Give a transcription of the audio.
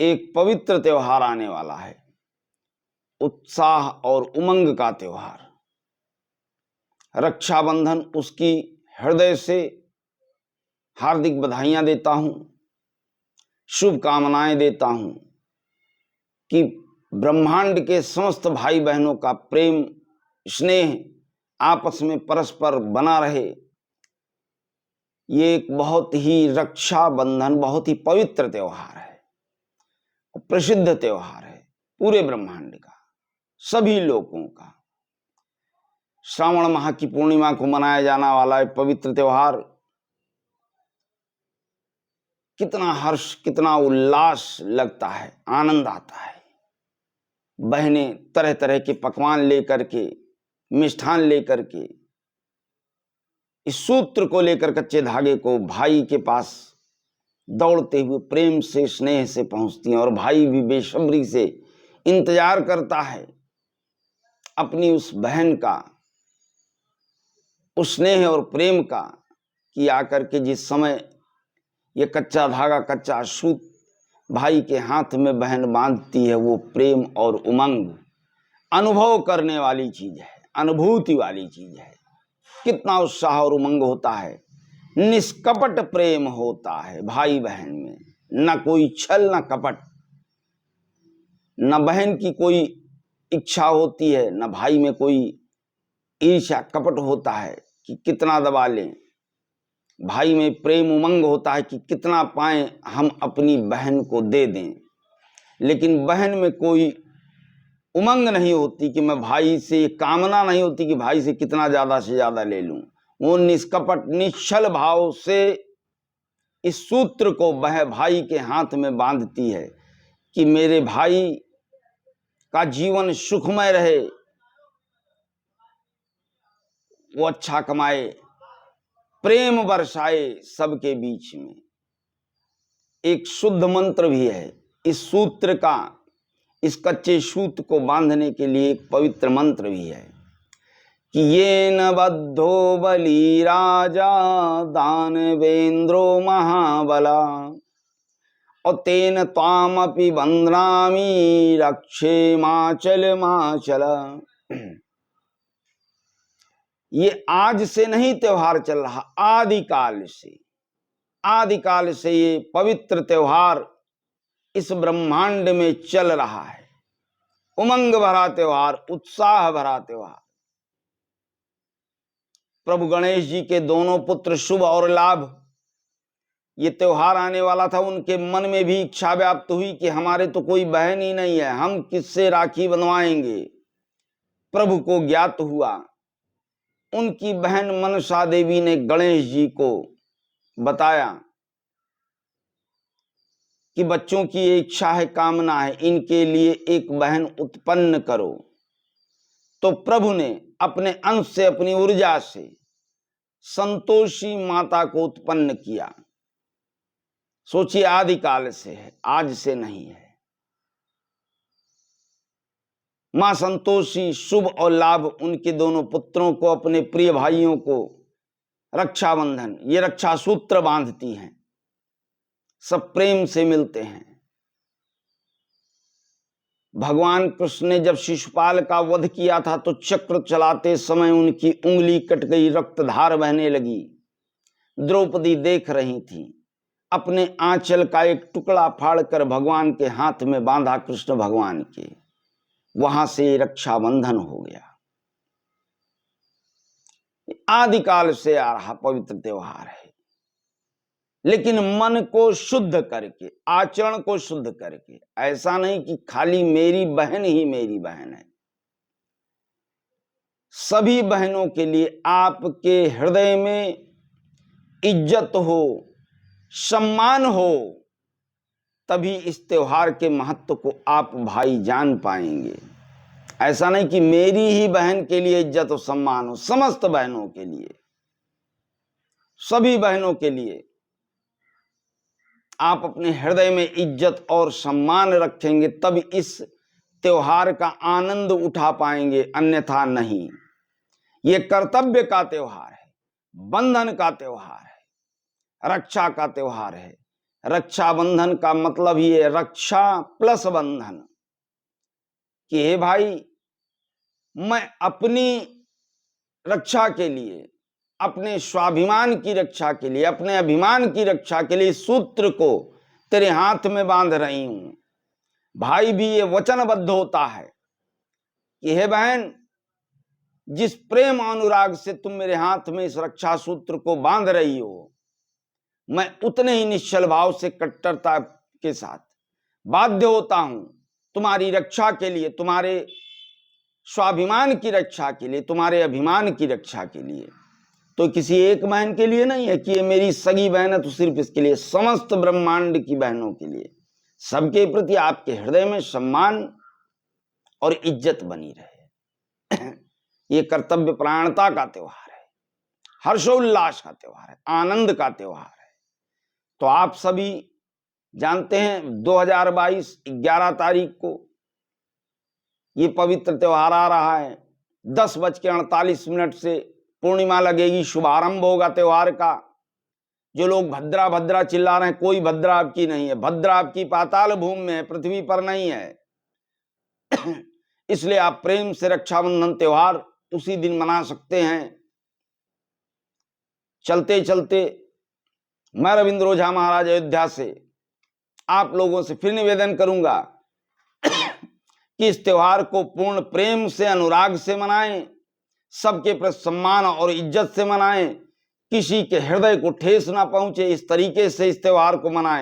एक पवित्र त्योहार आने वाला है, उत्साह और उमंग का त्योहार रक्षाबंधन। उसकी हृदय से हार्दिक बधाइयां देता हूं, शुभकामनाएं देता हूं कि ब्रह्मांड के समस्त भाई बहनों का प्रेम स्नेह आपस में परस्पर बना रहे। ये एक बहुत ही रक्षाबंधन बहुत ही पवित्र त्योहार है, प्रसिद्ध त्योहार है पूरे ब्रह्मांड का, सभी लोगों का। श्रावण माह की पूर्णिमा को मनाया जाने वाला है पवित्र त्योहार। कितना हर्ष, कितना उल्लास लगता है, आनंद आता है। बहनें तरह तरह के पकवान लेकर के, मिष्ठान लेकर के, इस सूत्र को लेकर, कच्चे धागे को भाई के पास दौड़ते हुए प्रेम से स्नेह से पहुंचती हैं और भाई भी बेसब्री से इंतजार करता है अपनी उस बहन का, उस स्नेह और प्रेम का, कि आकर के जिस समय ये कच्चा धागा, कच्चा सूत भाई के हाथ में बहन बांधती है, वो प्रेम और उमंग अनुभव करने वाली चीज है, अनुभूति वाली चीज है। कितना उत्साह और उमंग होता है, निष्कपट प्रेम होता है भाई बहन में, न कोई छल न कपट, न बहन की कोई इच्छा होती है, न भाई में कोई ईर्ष्या कपट होता है कि कितना दबा लें। भाई में प्रेम उमंग होता है कि कितना पाएं हम अपनी बहन को दे दें, लेकिन बहन में कोई उमंग नहीं होती कि मैं भाई से, कामना नहीं होती कि भाई से कितना ज्यादा से ज्यादा ले लूं। वो निष्कपट निश्चल भाव से इस सूत्र को भाई के हाथ में बांधती है कि मेरे भाई का जीवन सुखमय रहे, वो अच्छा कमाए, प्रेम बरसाए सबके बीच में। एक शुद्ध मंत्र भी है इस सूत्र का, इस कच्चे सूत को बांधने के लिए एक पवित्र मंत्र भी है कि ये न बद्धो बली राजा दानवेंद्रो महाबला और तेन त्वामपि बंधनामि रक्षे माचल माचल। ये आज से नहीं त्योहार चल रहा, आदिकाल से, आदिकाल से ये पवित्र त्योहार इस ब्रह्मांड में चल रहा है। उमंग भरा त्योहार, उत्साह भरा त्योहार। प्रभु गणेश जी के दोनों पुत्र शुभ और लाभ, ये त्योहार आने वाला था। उनके मन में भी इच्छा व्याप्त हुई कि हमारे तो कोई बहन ही नहीं है, हम किससे राखी बंधवाएंगे। प्रभु को ज्ञात हुआ, उनकी बहन मनसा देवी ने गणेश जी को बताया कि बच्चों की इच्छा है, कामना है, इनके लिए एक बहन उत्पन्न करो। तो प्रभु ने अपने अंश से, अपनी ऊर्जा से संतोषी माता को उत्पन्न किया। सोचिए, आदिकाल से है, आज से नहीं है। मां संतोषी शुभ और लाभ उनके दोनों पुत्रों को, अपने प्रिय भाइयों को रक्षाबंधन, ये रक्षा सूत्र बांधती हैं। सब प्रेम से मिलते हैं। भगवान कृष्ण ने जब शिशुपाल का वध किया था तो चक्र चलाते समय उनकी उंगली कट गई, रक्तधार बहने लगी। द्रौपदी देख रही थी। अपने आंचल का एक टुकड़ा फाड़कर भगवान के हाथ में बांधा, कृष्ण भगवान के। वहां से रक्षाबंधन हो गया। आदिकाल से आ रहा पवित्र त्योहार है, लेकिन मन को शुद्ध करके, आचरण को शुद्ध करके। ऐसा नहीं कि खाली मेरी बहन ही मेरी बहन है। सभी बहनों के लिए आपके हृदय में इज्जत हो, सम्मान हो, तभी इस त्योहार के महत्व को आप भाई जान पाएंगे। ऐसा नहीं कि मेरी ही बहन के लिए इज्जत और सम्मान हो, समस्त बहनों के लिए, सभी बहनों के लिए आप अपने हृदय में इज्जत और सम्मान रखेंगे, तब इस त्योहार का आनंद उठा पाएंगे, अन्यथा नहीं। ये कर्तव्य का त्योहार है, बंधन का त्योहार है, रक्षा का त्योहार है। रक्षाबंधन का मतलब ही है रक्षा प्लस बंधन, कि हे भाई मैं अपनी रक्षा के लिए, अपने स्वाभिमान की रक्षा के लिए, अपने अभिमान की रक्षा के लिए सूत्र को तेरे हाथ में बांध रही हूं। भाई भी ये वचनबद्ध होता है कि हे बहन, जिस प्रेम अनुराग से तुम मेरे हाथ में इस रक्षा सूत्र को बांध रही हो, मैं उतने ही निश्चल भाव से कट्टरता के साथ बाध्य होता हूं तुम्हारी रक्षा के लिए, तुम्हारे स्वाभिमान की रक्षा के लिए, तुम्हारे अभिमान की रक्षा के लिए। तो किसी एक बहन के लिए नहीं है कि ये मेरी सगी बहन है तो सिर्फ इसके लिए, समस्त ब्रह्मांड की बहनों के लिए, सबके प्रति आपके हृदय में सम्मान और इज्जत बनी रहे। ये कर्तव्य परायणता का त्योहार है, हर्षोल्लास का त्योहार है, आनंद का त्योहार है। तो आप सभी जानते हैं 2022 11 तारीख को ये पवित्र त्योहार आ रहा है। 10:48 से पूर्णिमा लगेगी, शुभारंभ होगा त्योहार का। जो लोग भद्रा भद्रा चिल्ला रहे हैं, कोई भद्रा आपकी नहीं है, भद्रा आपकी पाताल भूमि में है, पृथ्वी पर नहीं है। इसलिए आप प्रेम से रक्षाबंधन त्योहार उसी दिन मना सकते हैं। चलते चलते मैं रविंद्र ओझा महाराज अयोध्या से आप लोगों से फिर निवेदन करूंगा कि इस त्योहार को पूर्ण प्रेम से, अनुराग से मनाएं, सबके प्रति सम्मान और इज्जत से मनाएं, किसी के हृदय को ठेस ना पहुंचे, इस तरीके से इस त्योहार को मनाएं।